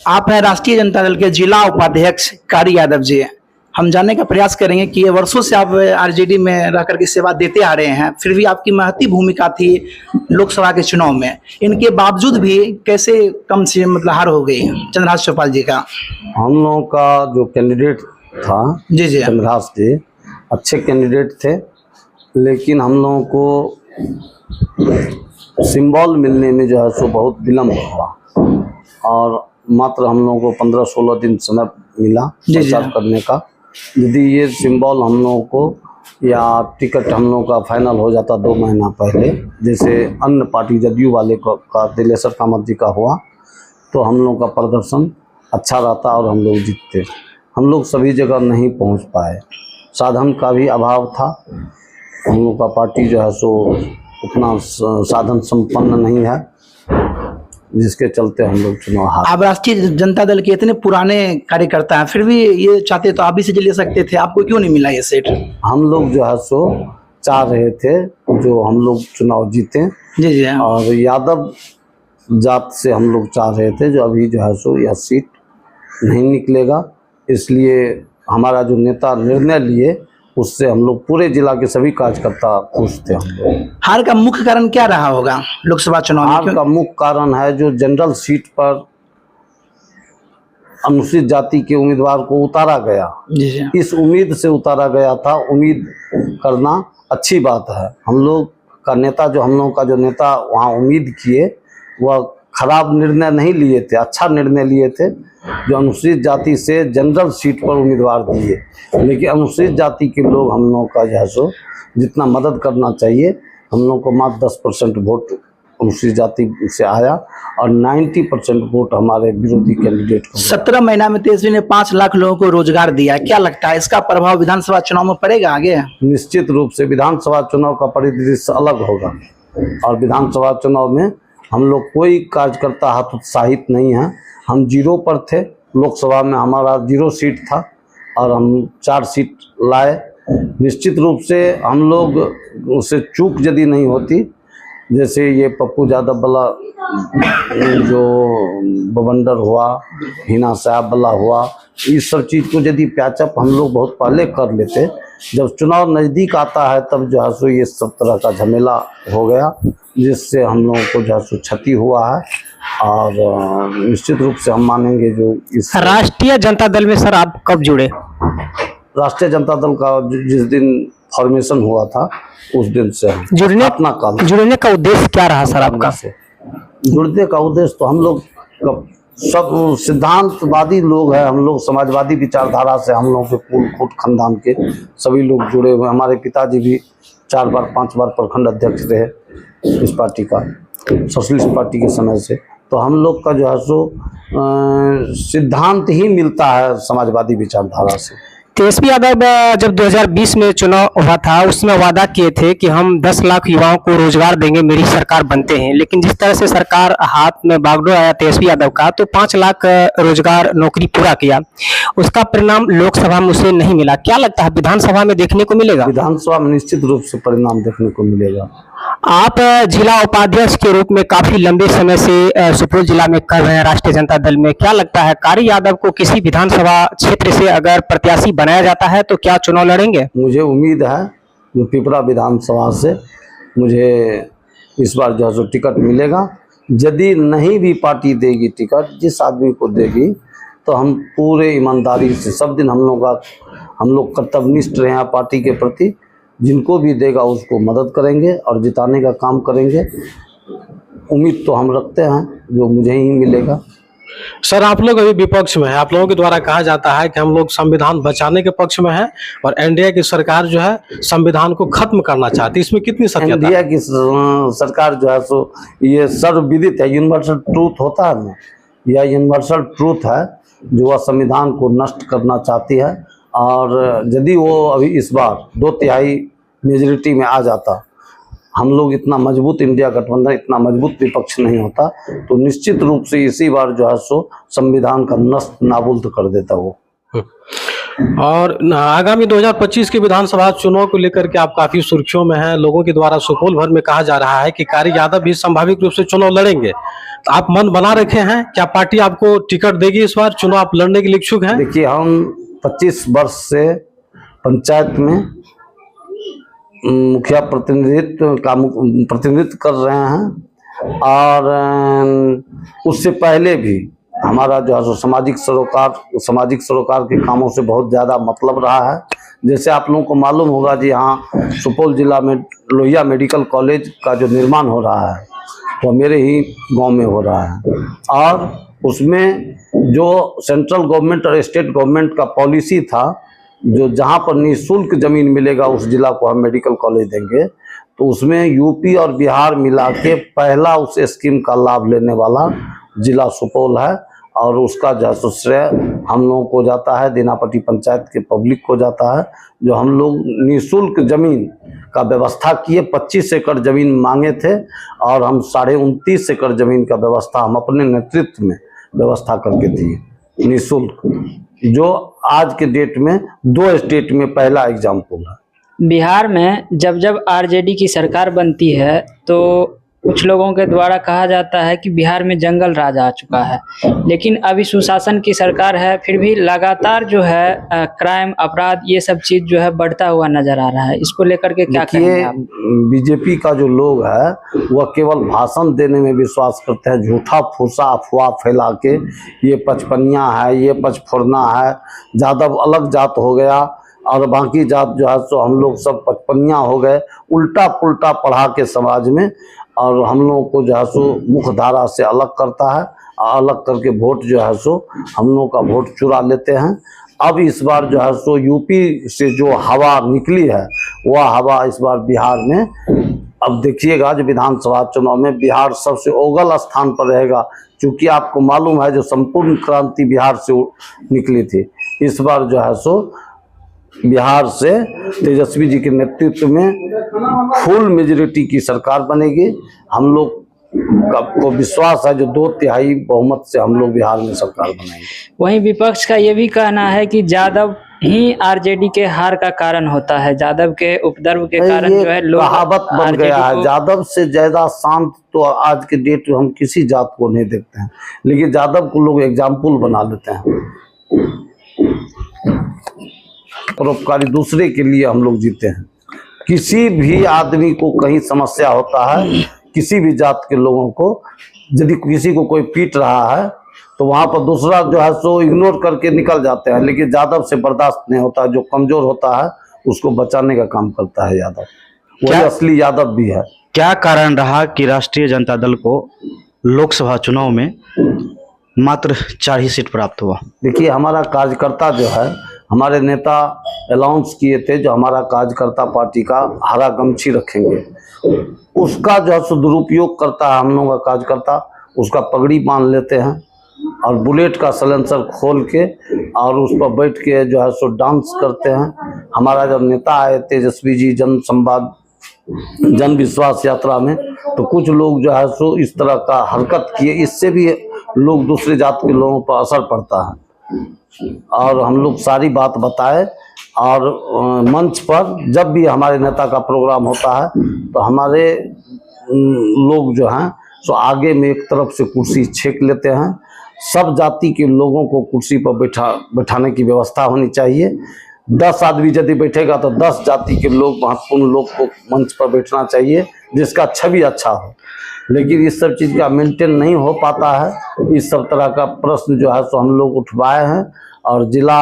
आप हैं राष्ट्रीय जनता दल के जिला उपाध्यक्ष कारी यादव जी। हम जानने का प्रयास करेंगे कि ये वर्षों से आप आरजेडी में रह करके सेवा देते आ रहे हैं, फिर भी आपकी महती भूमिका थी लोकसभा के चुनाव में। इनके बावजूद भी कैसे कम से मतलब हार हो गई चंद्रहास चौपाल जी का? हम लोगों का जो कैंडिडेट था जी जी चंद्रहास जी अच्छे कैंडिडेट थे, लेकिन हम लोगों को सिंबल मिलने में जो है सो बहुत विलम्ब हुआ और मात्र हम लोगों को 15-16 दिन समय मिला प्रचार करने का। यदि ये सिंबल हम लोगों को या टिकट हम लोगों का फाइनल हो जाता 2 महीना पहले, जैसे अन्य पार्टी जदयू वाले का दिलेश्वर कामत जी का हुआ, तो हम लोगों का प्रदर्शन अच्छा रहता और हम लोग जीतते। हम लोग सभी जगह नहीं पहुंच पाए, साधन का भी अभाव था। हम लोग का पार्टी जो है सो उतना साधन संपन्न नहीं है, जिसके चलते हम लोग चुनाव हार। आप राष्ट्रीय जनता दल के इतने पुराने कार्यकर्ता हैं, फिर भी ये चाहते तो आप भी सीट ले सकते थे, आपको क्यों नहीं मिला ये सीट? हम लोग जो है सो चाह रहे थे जो हम लोग चुनाव जीते जी जी, और यादव जात से हम लोग चाह रहे थे जो अभी जो है सो यह सीट नहीं निकलेगा। इसलिए हमारा जो नेता निर्णय लिए उससे हम लोग पूरे जिला के सभी कार्यकर्ता खुश थे। हम लोग हार का मुख्य कारण क्या रहा होगा लोकसभा चुनाव में? हार का मुख्य कारण है जो जनरल सीट पर अनुसूचित जाति के उम्मीदवार को उतारा गया। जी जी, इस उम्मीद से उतारा गया था। उम्मीद करना अच्छी बात है। हम लोग का नेता जो हम लोगों का जो नेता वहाँ उम्मीद किए वह खराब निर्णय नहीं लिए थे, अच्छा निर्णय लिए थे जो अनुसूचित जाति से जनरल सीट पर उम्मीदवार दिए। लेकिन अनुसूचित जाति के लोग हम लोगों का जो है सो जितना मदद करना चाहिए, हम लोग को मात्र 10% वोट अनुसूचित जाति से आया और 90% वोट हमारे विरोधी कैंडिडेट को। 17 महीना में तेजस्वी ने 5 लाख लोगों को रोजगार दिया, क्या लगता है इसका प्रभाव विधानसभा चुनाव में पड़ेगा आगे? निश्चित रूप से विधानसभा चुनाव का परिदृश्य अलग होगा और विधानसभा चुनाव में हम लोग कोई कार्यकर्ता हतोत्साहित नहीं है। हम 0 पर थे, लोकसभा में हमारा 0 सीट था और हम 4 सीट लाए। निश्चित रूप से हम लोग उससे चूक यदि नहीं होती, जैसे ये पप्पू यादव वाला जो बवंडर हुआ, हिना साहब वाला हुआ, इस सब चीज़ को यदि पैचअप हम लोग बहुत पहले कर लेते, जब चुनाव नज़दीक आता है तब जो है सो ये सब तरह का झमेला हो गया, जिससे हम लोगों को जो है सो क्षति हुआ है। और निश्चित रूप से हम मानेंगे जो इस राष्ट्रीय जनता दल में सर आप कब जुड़े? राष्ट्रीय जनता दल का जिस दिन फॉर्मेशन हुआ था उस दिन से जुड़ने का उद्देश्य क्या रहा सर आपका? जुड़ने का उद्देश्य तो हम लोग सब सिद्धांतवादी लोग हैं, हम लोग समाजवादी विचारधारा से हम लोग के कुल कोट खानदान के सभी लोग जुड़े हुए। हमारे पिताजी भी 4 बार 5 बार प्रखंड अध्यक्ष रहे इस पार्टी का, सोशलिस्ट पार्टी के समय से। तो हम लोग का जो है सो सिद्धांत ही मिलता है समाजवादी विचारधारा से। तेजस्वी यादव जब 2020 में चुनाव हुआ था उसमें वादा किए थे कि हम 10 लाख युवाओं को रोजगार देंगे, मेरी सरकार बनते हैं। लेकिन जिस तरह से सरकार हाथ में बागडोर आया तेजस्वी यादव का, तो 5 लाख रोजगार नौकरी पूरा किया, उसका परिणाम लोकसभा में उसे नहीं मिला। क्या लगता है विधानसभा में देखने को मिलेगा? विधानसभा में निश्चित रूप से परिणाम देखने को मिलेगा। आप जिला उपाध्यक्ष के रूप में काफी लंबे समय से सुपौल जिला में कर रहे हैं राष्ट्रीय जनता दल में, क्या लगता है कारी यादव को किसी विधानसभा क्षेत्र से अगर प्रत्याशी बनाया जाता है तो क्या चुनाव लड़ेंगे? मुझे उम्मीद है जो पिपरा विधानसभा से मुझे इस बार जो है सो टिकट मिलेगा। यदि नहीं भी पार्टी देगी टिकट, जिस आदमी को देगी, तो हम पूरे ईमानदारी से सब दिन हम लोग कर्तव्यनिष्ठ रहे हैं पार्टी के प्रति। जिनको भी देगा उसको मदद करेंगे और जिताने का काम करेंगे। उम्मीद तो हम रखते हैं जो मुझे ही मिलेगा। सर आप लोग अभी विपक्ष में हैं, आप लोगों के द्वारा कहा जाता है कि हम लोग संविधान बचाने के पक्ष में हैं और एनडीए की सरकार जो है संविधान को खत्म करना चाहती है, इसमें कितनी सत्यता? एनडीए की सरकार जो है सो ये सर्वविदित है, यूनिवर्सल ट्रूथ होता है ना, यह यूनिवर्सल ट्रूथ है जो वह संविधान को नष्ट करना चाहती है। और यदि वो अभी इस बार 2/3 मेजॉरिटी में आ जाता, हम लोग इतना मजबूत इंडिया गठबंधन इतना मजबूत विपक्ष नहीं होता, तो निश्चित रूप से इसी बार जो है सो संविधान का नष्ट नाबूद कर देता वो। और आगामी 2025 के विधानसभा चुनाव को लेकर के आप काफी सुर्खियों में हैं। लोगों के द्वारा सुपौल भर में कहा जा रहा है कि कारी यादव भी संभावित रूप से चुनाव लड़ेंगे। तो आप मन बना रखे हैं, क्या पार्टी आपको टिकट देगी इस बार चुनाव आप लड़ने के लिए इच्छुक हैं? देखिए, हम 25 वर्ष से पंचायत में मुखिया प्रतिनिधित्व कर रहे हैं और उससे पहले भी हमारा जो है सामाजिक सरोकार के कामों से बहुत ज़्यादा मतलब रहा है। जैसे आप लोगों को मालूम होगा जी, यहाँ सुपौल जिला में लोहिया मेडिकल कॉलेज का जो निर्माण हो रहा है वो मेरे ही गांव में हो रहा है और उसमें जो सेंट्रल गवर्नमेंट और स्टेट गवर्नमेंट का पॉलिसी था, जो जहाँ पर निःशुल्क ज़मीन मिलेगा उस जिला को हम मेडिकल कॉलेज देंगे, तो उसमें यूपी और बिहार मिला के पहला उस स्कीम का लाभ लेने वाला जिला सुपौल है और उसका जो श्रेय हम लोगों को जाता है, दीनापट्टी पंचायत के पब्लिक को जाता है। जो हम लोग निःशुल्क ज़मीन का व्यवस्था किए, 25 एकड़ ज़मीन मांगे थे और हम 29.5 एकड़ ज़मीन का व्यवस्था हम अपने नेतृत्व में व्यवस्था करके दिए निःशुल्क, जो आज के डेट में 2 स्टेट में पहला एग्जाम्पल है। बिहार में जब आरजेडी की सरकार बनती है तो कुछ लोगों के द्वारा कहा जाता है कि बिहार में जंगल राज आ चुका है, लेकिन अभी सुशासन की सरकार है, फिर भी लगातार जो है क्राइम, अपराध, ये सब चीज जो है बढ़ता हुआ नजर आ रहा है। इसको लेकर के क्या कहेंगे आप? बीजेपी का जो लोग है वह केवल भाषण देने में विश्वास करते हैं, झूठा फूसा अफवाह फैला के ये पचपनिया है, ये पचफोरना है, यादव अलग जात हो गया और बाकी जात जो है सो हम लोग सब पचपनिया हो गए, उल्टा पुल्टा पढ़ा के समाज में और हम लोगों को जो है सो मुख्य धारा से अलग करता है। अलग करके वोट जो है सो हम लोगों का वोट चुरा लेते हैं। अब इस बार जो है सो यूपी से जो हवा निकली है वह हवा इस बार बिहार में, अब देखिएगा जो विधानसभा चुनाव में बिहार सबसे ओगल स्थान पर रहेगा, क्योंकि आपको मालूम है जो संपूर्ण क्रांति बिहार से निकली थी। इस बार जो है सो बिहार से तेजस्वी जी के नेतृत्व में फुल मेजोरिटी की सरकार बनेगी। हम लोग को विश्वास है जो 2/3 बहुमत से हम लोग बिहार में सरकार बनाएंगे। वहीं विपक्ष का ये भी कहना है कि यादव ही आरजेडी के हार का कारण होता है, यादव के उपद्रव के कारण जो है लोग कहावत बन गया है। यादव से ज्यादा शांत तो आज के डेट में हम किसी जात को नहीं देखते हैं, लेकिन यादव को लोग एग्जाम्पल बना लेते हैं। परोपकारी दूसरे के लिए हम लोग जीते हैं। किसी भी आदमी को कहीं समस्या होता है, किसी भी जात के लोगों को यदि किसी को कोई पीट रहा है तो वहां पर दूसरा जो है सो इग्नोर करके निकल जाते हैं, लेकिन यादव से बर्दाश्त नहीं होता। जो कमजोर होता है उसको बचाने का काम करता है यादव, वही असली यादव भी है। क्या कारण रहा कि राष्ट्रीय जनता दल को लोकसभा चुनाव में मात्र 4 ही सीट प्राप्त हुआ? देखिए, हमारा कार्यकर्ता जो है, हमारे नेता अनाउंस किए थे जो हमारा कार्यकर्ता पार्टी का हरा गमछी रखेंगे, उसका जो है सो दुरुपयोग करता है हम लोगों का कार्यकर्ता। उसका पगड़ी बांध लेते हैं और बुलेट का सलेंसर खोल के और उस पर बैठ के जो है सो डांस करते हैं। हमारा जब नेता आए तेजस्वी जी जन संवाद जन विश्वास यात्रा में, तो कुछ लोग जो है सो इस तरह का हरकत किए, इससे भी लोग दूसरे जात के लोगों पर असर पड़ता है। और हम लोग सारी बात बताए और मंच पर जब भी हमारे नेता का प्रोग्राम होता है तो हमारे लोग जो हैं सो आगे में एक तरफ से कुर्सी छेक लेते हैं। सब जाति के लोगों को कुर्सी पर बैठाने की व्यवस्था होनी चाहिए। 10 आदमी यदि बैठेगा तो 10 जाति के लोग, महत्वपूर्ण लोग को मंच पर बैठना चाहिए जिसका छवि अच्छा हो। लेकिन इस सब चीज़ का मेंटेन नहीं हो पाता है। इस सब तरह का प्रश्न जो है सो हम लोग उठवाए हैं और जिला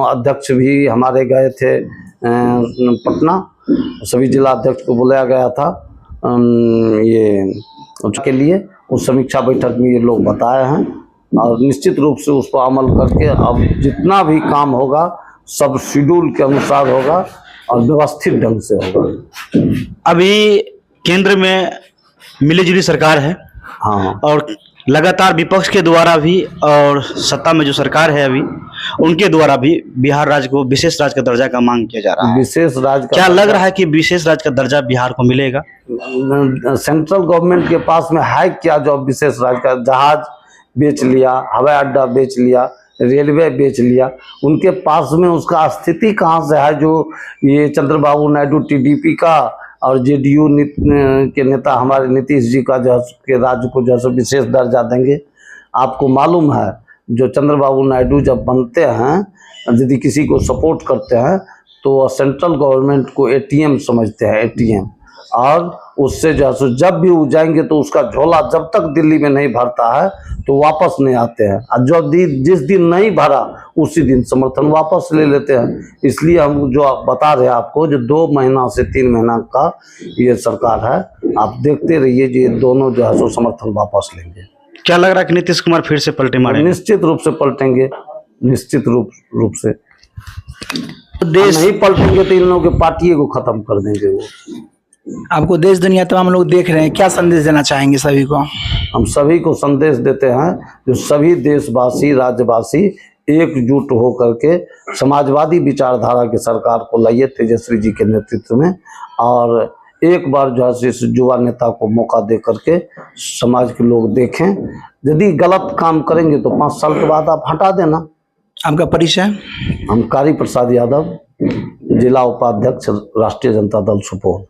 अध्यक्ष भी हमारे गए थे पटना, सभी जिला अध्यक्ष को बुलाया गया था ये के लिए। उस समीक्षा बैठक में ये लोग बताए हैं और निश्चित रूप से उस पर अमल करके अब जितना भी काम होगा सब शेड्यूल के अनुसार होगा और व्यवस्थित ढंग से होगा। अभी केंद्र में मिलीजुली सरकार है, हाँ, और लगातार विपक्ष के द्वारा भी और सत्ता में जो सरकार है अभी उनके द्वारा भी बिहार राज्य को विशेष राज्य का दर्जा का मांग किया जा रहा है। विशेष राज्य का क्या लग रहा है कि विशेष राज्य का दर्जा बिहार को मिलेगा? सेंट्रल गवर्नमेंट के पास में है क्या जो विशेष राज्य का? जहाज बेच लिया, हवाई अड्डा बेच लिया, रेलवे बेच लिया, उनके पास में उसका स्थिति कहाँ से है जो ये चंद्रबाबू नायडू टीडीपी का और जेडीयू के नेता हमारे नीतीश जी का जो है के राज्य को जो है विशेष दर्जा देंगे। आपको मालूम है जो चंद्रबाबू नायडू जब बनते हैं, यदि किसी को सपोर्ट करते हैं तो सेंट्रल गवर्नमेंट को एटीएम समझते हैं, एटीएम, और उससे जो है जब भी वो जाएंगे तो उसका झोला जब तक दिल्ली में नहीं भरता है तो वापस नहीं आते हैं, और जो जिस दिन नहीं भरा उसी दिन समर्थन वापस ले लेते हैं। इसलिए हम जो बता रहे हैं आपको, जो 2 महीना से 3 महीना का ये सरकार है, आप देखते रहिए जी, दोनों जो है समर्थन वापस लेंगे। क्या लग रहा है कि नीतीश कुमार फिर से पलटे मारेंगे? निश्चित रूप से पलटेंगे, निश्चित रूप से। देश नहीं पलटेंगे तो इन लोगों की पार्टी को खत्म कर देंगे वो। आपको देश दुनिया तमाम लोग देख रहे हैं, क्या संदेश देना चाहेंगे सभी को? हम सभी को संदेश देते हैं जो सभी देशवासी, राज्यवासी एकजुट हो करके समाजवादी विचारधारा की सरकार को लाइए तेजस्वी जी के नेतृत्व में, और एक बार जो है इस युवा नेता को मौका दे करके समाज के लोग देखें। यदि गलत काम करेंगे तो 5 साल के बाद आप हटा देना। आपका परिचय? हम कारी प्रसाद यादव, जिला उपाध्यक्ष, राष्ट्रीय जनता दल सुपौल।